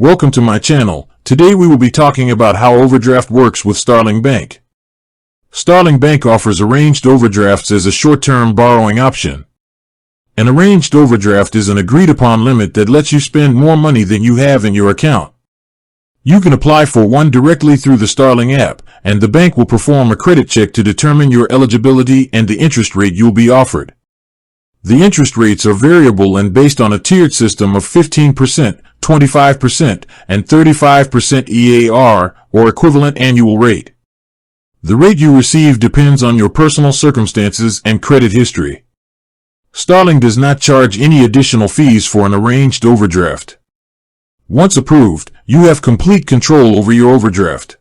Welcome to my channel. Today we will be talking about how overdraft works with Starling Bank. Starling Bank offers arranged overdrafts as a short-term borrowing option. An arranged overdraft is an agreed-upon limit that lets you spend more money than you have in your account. You can apply for one directly through the Starling app, and the bank will perform a credit check to determine your eligibility and the interest rate you'll be offered. The interest rates are variable and based on a tiered system of 15%, 25%, and 35% EAR, or equivalent annual rate. The rate you receive depends on your personal circumstances and credit history. Starling does not charge any additional fees for an arranged overdraft. Once approved, you have complete control over your overdraft.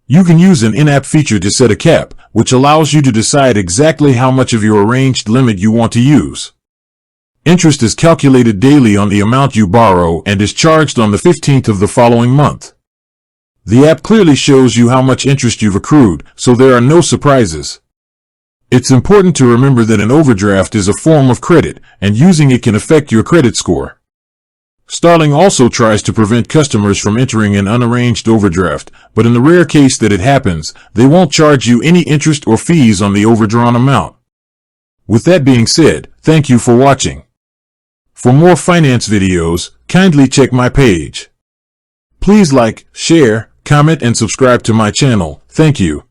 You can use an in-app feature to set a cap, which allows you to decide exactly how much of your arranged limit you want to use. Interest is calculated daily on the amount you borrow and is charged on the 15th of the following month. The app clearly shows you how much interest you've accrued, so there are no surprises. It's important to remember that an overdraft is a form of credit, and using it can affect your credit score. Starling also tries to prevent customers from entering an unarranged overdraft, but in the rare case that it happens, they won't charge you any interest or fees on the overdrawn amount. With that being said, thank you for watching. For more finance videos, kindly check my page. Please like, share, comment, and subscribe to my channel. Thank you.